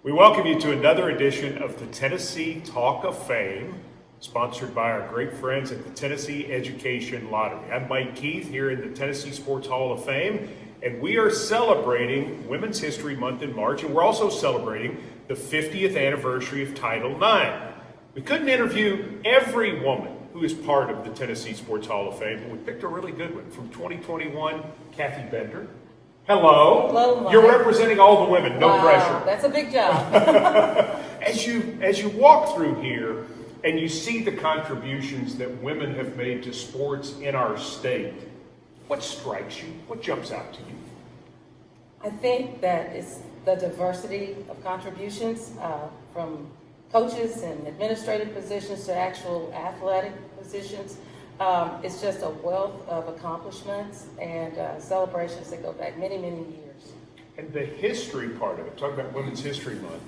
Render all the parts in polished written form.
We welcome you to another edition of the Tennessee Talk of Fame, sponsored by our great friends at the Tennessee Education Lottery. I'm Mike Keith here in the Tennessee Sports Hall of Fame, and we are celebrating Women's History Month in March, and we're also celebrating the 50th anniversary of Title IX. We couldn't interview every woman who is part of the Tennessee Sports Hall of Fame, but we picked a really good one from 2021, Cathy Bender. Hello. Hello, Mike. You're representing all the women, no pressure. That's a big job. As you walk through here and you see the contributions that women have made to sports in our state, what strikes you? What jumps out to you? I think that it's the diversity of contributions from coaches and administrative positions to actual athletic positions. It's just a wealth of accomplishments and celebrations that go back many, many years. And the history part of it, talking about Women's History Month,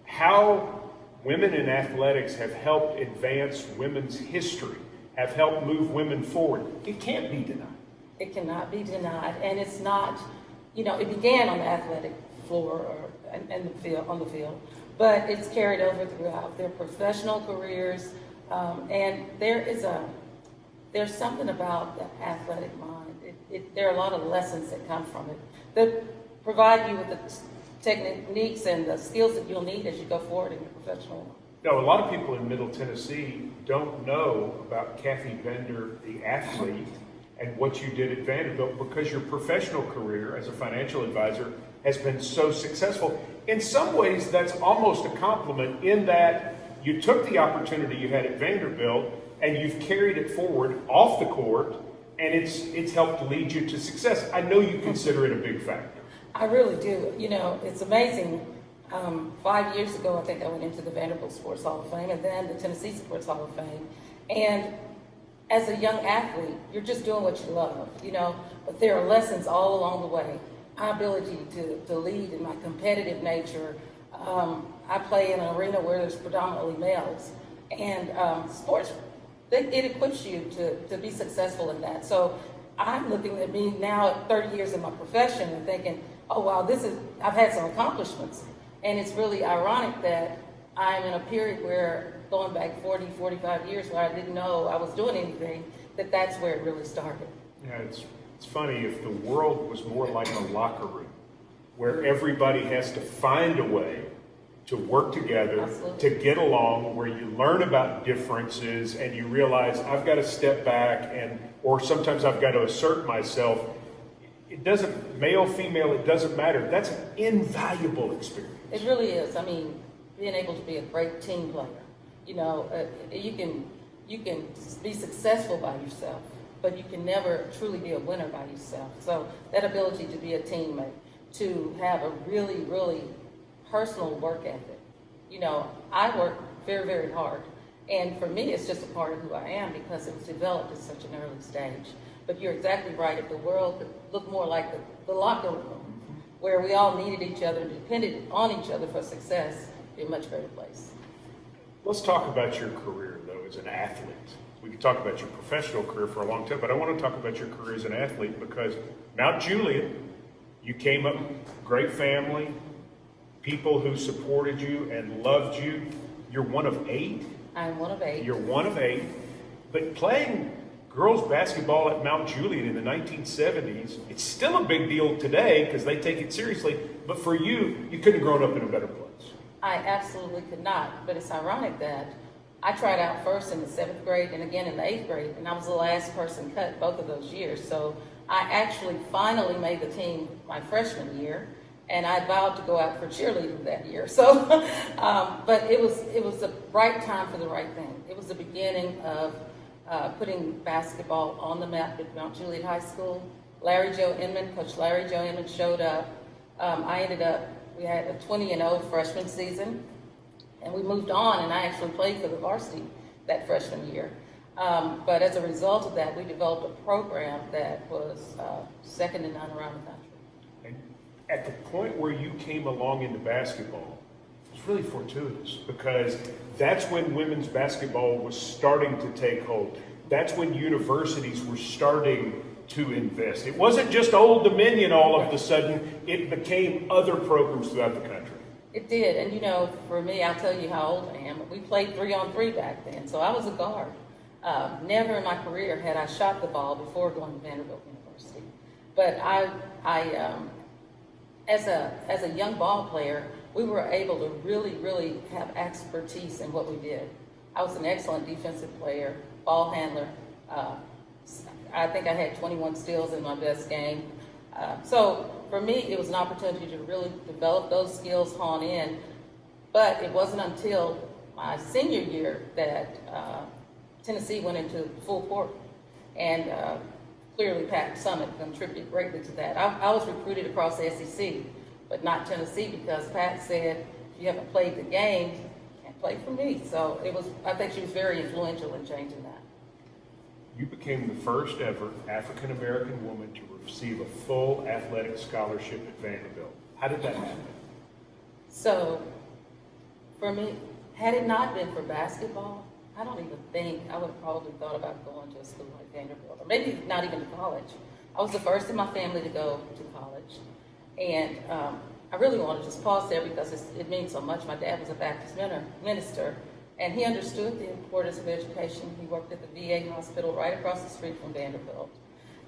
how women in athletics have helped advance women's history, have helped move women forward. It can't be denied. It cannot be denied, and it's not, it began on the athletic floor or and on the field, but it's carried over throughout their professional careers, and there's something about the athletic mind. There are a lot of lessons that come from it that provide you with the techniques and the skills that you'll need as you go forward in your professional life. No, a lot of people in Middle Tennessee don't know about Cathy Bender, the athlete, and what you did at Vanderbilt because your professional career as a financial advisor has been so successful. In some ways, that's almost a compliment in that you took the opportunity you had at Vanderbilt and you've carried it forward off the court, and it's helped lead you to success. I know you consider it a big factor. I really do. It's amazing. 5 years ago, I think I went into the Vanderbilt Sports Hall of Fame and then the Tennessee Sports Hall of Fame. And as a young athlete, you're just doing what you love, but there are lessons all along the way. My ability to lead in my competitive nature. I play in an arena where there's predominantly males, and sports, it equips you to be successful in that. So I'm looking at me now at 30 years in my profession and thinking, oh wow, I've had some accomplishments. And it's really ironic that I'm in a period where, going back 40, 45 years where I didn't know I was doing anything, that's where it really started. Yeah, it's funny, if the world was more like a locker room, where everybody has to find a way to work together, Absolutely. To get along, where you learn about differences and you realize I've got to step back or sometimes I've got to assert myself. It doesn't, male, female, it doesn't matter. That's an invaluable experience. It really is. I mean, being able to be a great team player. You can be successful by yourself, but you can never truly be a winner by yourself. So that ability to be a teammate, to have a really, really personal work ethic. I work very, very hard. And for me, it's just a part of who I am because it was developed at such an early stage. But you're exactly right. If the world could look more like the locker room, where we all needed each other and depended on each other for success, it'd be a much greater place. Let's talk about your career, though, as an athlete. We could talk about your professional career for a long time, but I want to talk about your career as an athlete because Mount Juliet, you came up, great family, people who supported you and loved you. You're one of 8? I'm one of 8. You're one of 8. But playing girls basketball at Mount Juliet in the 1970s, it's still a big deal today because they take it seriously. But for you, you couldn't have grown up in a better place. I absolutely could not. But it's ironic that I tried out first in the 7th grade and again in the 8th grade, and I was the last person cut both of those years. So I actually finally made the team my freshman year, and I vowed to go out for cheerleading that year. So, but it was the right time for the right thing. It was the beginning of putting basketball on the map at Mount Juliet High School. Coach Larry Joe Inman showed up. We had a 20-0 freshman season, and we moved on, and I actually played for the varsity that freshman year. But as a result of that, we developed a program that was second to none around the country. And at the point where you came along into basketball, it was really fortuitous because that's when women's basketball was starting to take hold. That's when universities were starting to invest. It wasn't just Old Dominion all of a sudden, it became other programs throughout the country. It did, and for me, I'll tell you how old I am. We played 3-on-3 back then, so I was a guard. Never in my career had I shot the ball before going to Vanderbilt University. But as a young ball player, we were able to really have expertise in what we did. I was an excellent defensive player, ball handler. I think I had 21 steals in my best game. So for me, it was an opportunity to really develop those skills, hone in. But it wasn't until my senior year that Tennessee went into full court, and clearly Pat Summitt contributed greatly to that. I was recruited across the SEC, but not Tennessee, because Pat said, if you haven't played the game, you can't play for me. So I think she was very influential in changing that. You became the first ever African-American woman to receive a full athletic scholarship at Vanderbilt. How did that happen? So, for me, had it not been for basketball, I don't even think I would have probably thought about going to a school like Vanderbilt, or maybe not even to college. I was the first in my family to go to college, and I really want to just pause there because it means so much. My dad was a Baptist minister, and he understood the importance of education. He worked at the VA hospital right across the street from Vanderbilt.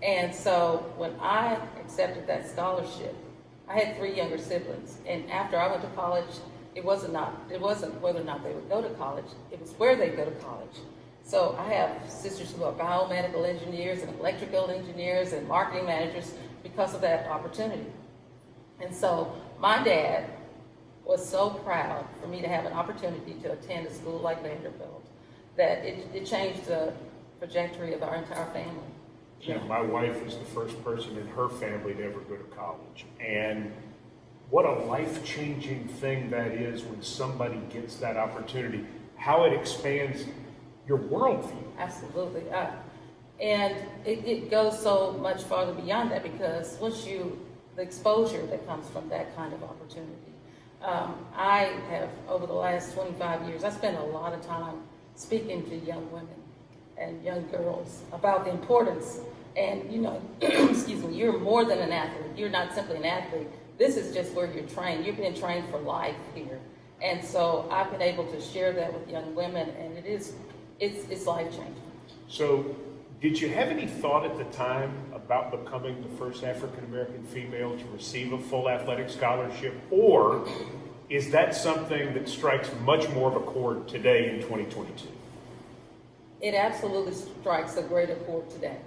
And so when I accepted that scholarship, I had 3 younger siblings. And after I went to college, it wasn't whether or not they would go to college, it was where they go to college. So I have sisters who are biomedical engineers and electrical engineers and marketing managers because of that opportunity. And so my dad was so proud for me to have an opportunity to attend a school like Vanderbilt that it changed the trajectory of our entire family. Yeah, my wife was the first person in her family to ever go to college. And what a life-changing thing that is when somebody gets that opportunity, how it expands your worldview. Absolutely. And it goes so much farther beyond that, because the exposure that comes from that kind of opportunity. I have, over the last 25 years, I spent a lot of time speaking to young women and young girls about the importance. And, excuse me, you're more than an athlete. You're not simply an athlete. This is just where you're trained. You're being trained for life here. And so I've been able to share that with young women, and it's life-changing. So did you have any thought at the time about becoming the first African-American female to receive a full athletic scholarship, or is that something that strikes much more of a chord today in 2022? It absolutely strikes a greater chord today.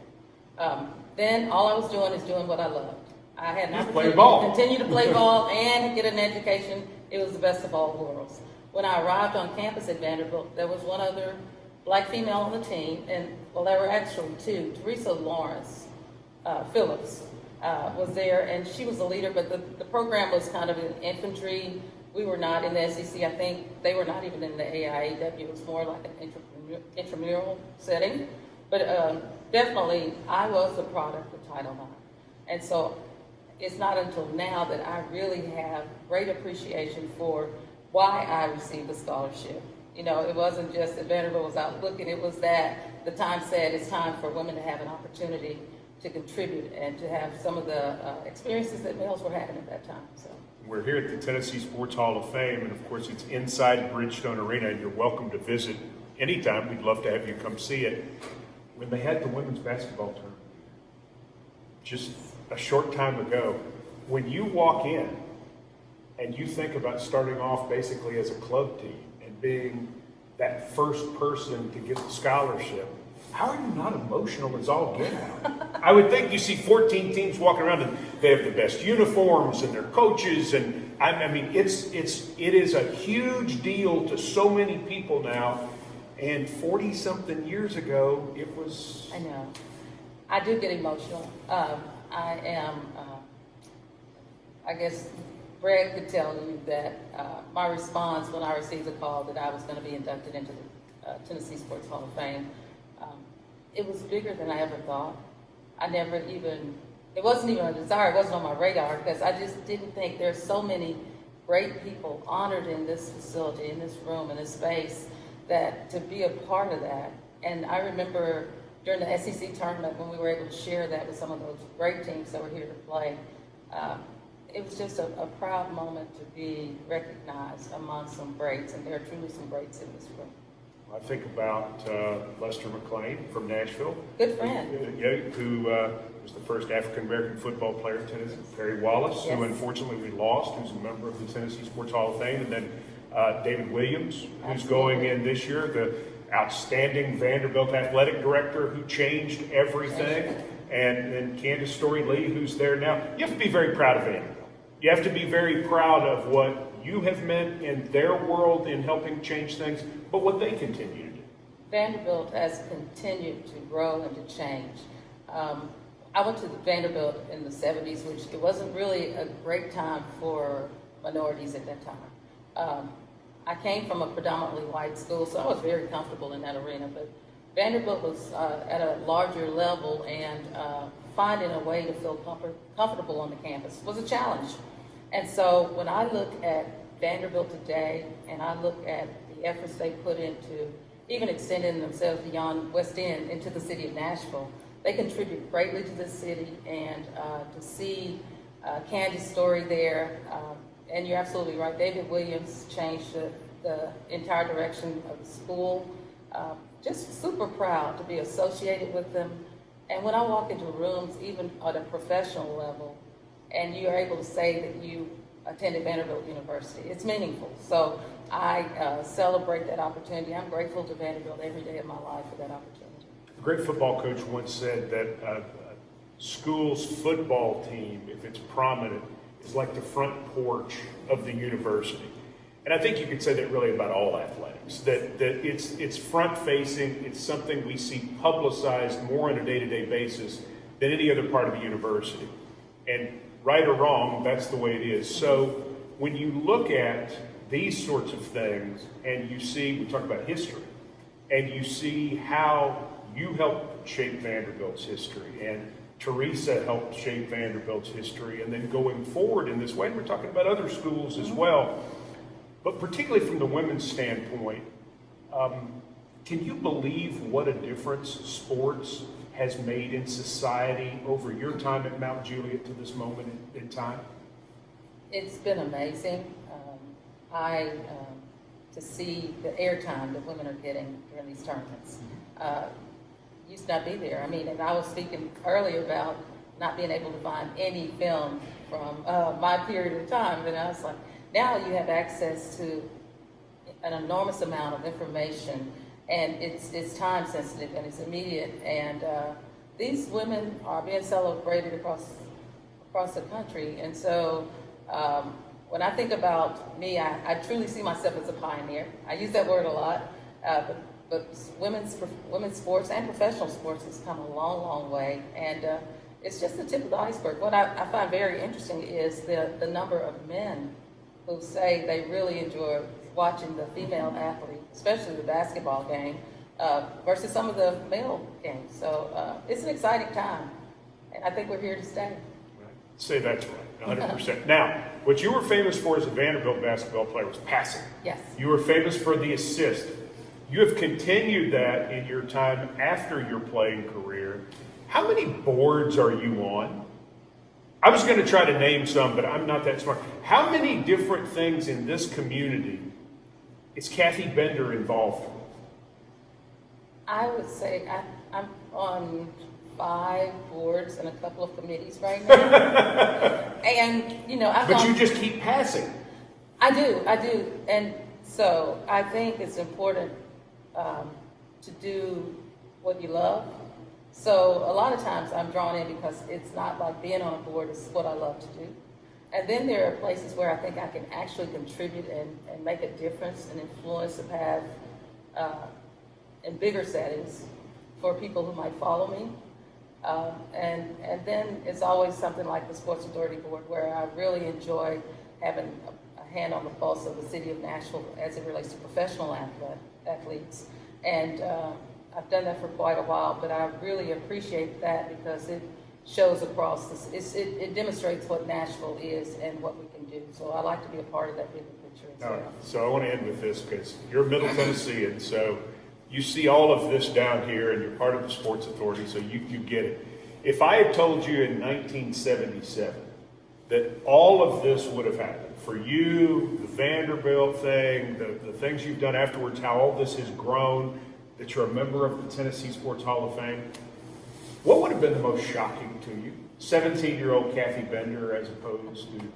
Then all I was doing is doing what I loved. I had an opportunity to continue to play ball and get an education. It was the best of all worlds. When I arrived on campus at Vanderbilt, there was one other black female on the team, and there were actually 2. Teresa Lawrence Phillips was there, and she was the leader, but the program was kind of in infantry. We were not in the SEC. I think they were not even in the AIAW. It was more like an intramural setting. But definitely, I was a product of Title IX. And so it's not until now that I really have great appreciation for why I received the scholarship. It wasn't just that Vanderbilt was out looking, it was that the time said it's time for women to have an opportunity to contribute and to have some of the experiences that males were having at that time. So we're here at the Tennessee Sports Hall of Fame, and of course it's inside Bridgestone Arena, and you're welcome to visit anytime. We'd love to have you come see it. When they had the women's basketball tournament, just a short time ago, when you walk in and you think about starting off basically as a club team and being that first person to get the scholarship, how are you not emotional as all get out? I would think you see 14 teams walking around and they have the best uniforms and their coaches, and I mean it is a huge deal to so many people now, and 40-something years ago it was. I know. I do get emotional. I am. I guess Brad could tell you that my response when I received the call that I was going to be inducted into the Tennessee Sports Hall of Fame, it was bigger than I ever thought. It wasn't even a desire, it wasn't on my radar, because I just didn't think there's so many great people honored in this facility, in this room, in this space, that to be a part of that. And I remember during the SEC tournament when we were able to share that with some of those great teams that were here to play, it was just a proud moment to be recognized among some greats, and there are truly some greats in this room. I think about Lester McLean from Nashville. Good friend. Who was the first African-American football player in Tennessee. Perry Wallace, Yes. who unfortunately we lost, who's a member of the Tennessee Sports Hall of Fame. And then David Williams, who's going in this year, the outstanding Vanderbilt athletic director who changed everything. And then Candace Story Lee, who's there now. You have to be very proud of Vanderbilt. You have to be very proud of what you have meant in their world in helping change things, but what they continue to do. Vanderbilt has continued to grow and to change. I went to Vanderbilt in the 70s, which it wasn't really a great time for minorities at that time. I came from a predominantly white school, so I was very comfortable in that arena, but Vanderbilt was at a larger level, and finding a way to feel comfortable on the campus was a challenge. And so when I look at Vanderbilt today, and I look at the efforts they put into even extending themselves beyond West End into the city of Nashville, they contribute greatly to this city. And to see Candy's story there, and you're absolutely right, David Williams changed the entire direction of the school. Just super proud to be associated with them. And when I walk into rooms, even at a professional level, and you're able to say that you attended Vanderbilt University, it's meaningful. So I celebrate that opportunity. I'm grateful to Vanderbilt every day of my life for that opportunity. A great football coach once said that a school's football team, if it's prominent, is like the front porch of the university. And I think you could say that really about all athletics, that it's front-facing, it's something we see publicized more on a day-to-day basis than any other part of the university. And right or wrong, that's the way it is. So when you look at these sorts of things and you see, we talk about history, and you see how you helped shape Vanderbilt's history, and Teresa helped shape Vanderbilt's history, and then going forward in this way, and we're talking about other schools as well, but particularly from the women's standpoint, can you believe what a difference sports has made in society over your time at Mount Juliet to this moment in time? It's been amazing. To see the airtime that women are getting during these tournaments. Used to not be there. I mean, and I was speaking earlier about not being able to find any film from my period of time, and I was like, now you have access to an enormous amount of information, and it's time sensitive and it's immediate, and these women are being celebrated across the country. And so when I think about me, I truly see myself as a pioneer. I use that word a lot, but women's sports and professional sports has come a long, long way, and it's just the tip of the iceberg. What I find very interesting is the number of men who say they really enjoy watching the female athlete, especially the basketball game, versus some of the male games. So it's an exciting time, and I think we're here to stay. Right. Say that's right, 100%. Now, what you were famous for as a Vanderbilt basketball player was passing. Yes. You were famous for the assist. You have continued that in your time after your playing career. How many boards are you on? I was going to try to name some, but I'm not that smart. How many different things in this community is Cathy Bender involved with? I would say I'm on 5 boards and a couple of committees right now. And, But you just keep passing. I do. And so I think it's important to do what you love. So a lot of times I'm drawn in because it's not like being on a board, it's what I love to do. And then there are places where I think I can actually contribute and make a difference and influence and have in bigger settings for people who might follow me. And then it's always something like the Sports Authority Board, where I really enjoy having a hand on the pulse of the city of Nashville as it relates to professional athletes. And I've done that for quite a while, but I really appreciate that because it shows across this. It demonstrates what Nashville is and what we can do. So I like to be a part of that bigger picture as well. So I want to end with this because you're Middle Tennessean, so you see all of this down here and you're part of the Sports Authority, so you get it. If I had told you in 1977 that all of this would have happened. For you, the Vanderbilt thing, the things you've done afterwards, how all this has grown, that you're a member of the Tennessee Sports Hall of Fame, what would have been the most shocking to you? 17-year-old Cathy Bender as opposed to?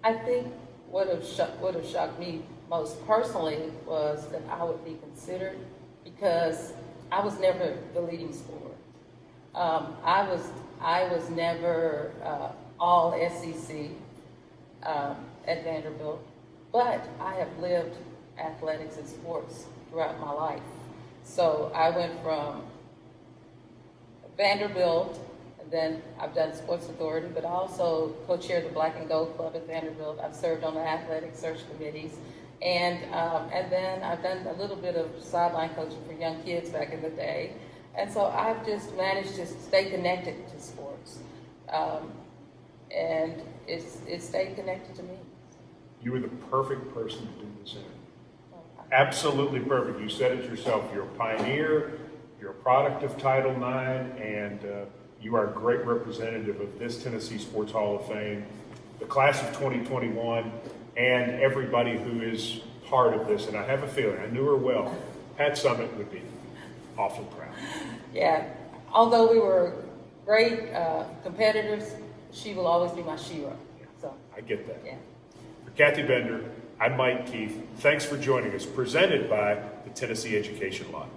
I think what would have shocked me most personally was that I would be considered, because I was never the leading scorer. I was never all SEC at Vanderbilt, but I have lived athletics and sports throughout my life. So I went from Vanderbilt, and then I've done Sports Authority, but I also co-chaired the Black and Gold Club at Vanderbilt. I've served on the athletic search committees, and then I've done a little bit of sideline coaching for young kids back in the day. And so I've just managed to stay connected to sports, and it's stayed connected to me. You were the perfect person to do this in. Absolutely perfect. You said it yourself. You're a pioneer. You're a product of Title IX, and you are a great representative of this Tennessee Sports Hall of Fame, the class of 2021, and everybody who is part of this. And I have a feeling, I knew her well, Pat Summitt would be awfully proud. Yeah, although we were great competitors, she will always be my shero. So I get that. yeah. For Cathy Bender, I'm Mike Keith. Thanks for joining us. Presented by the Tennessee Education Lottery.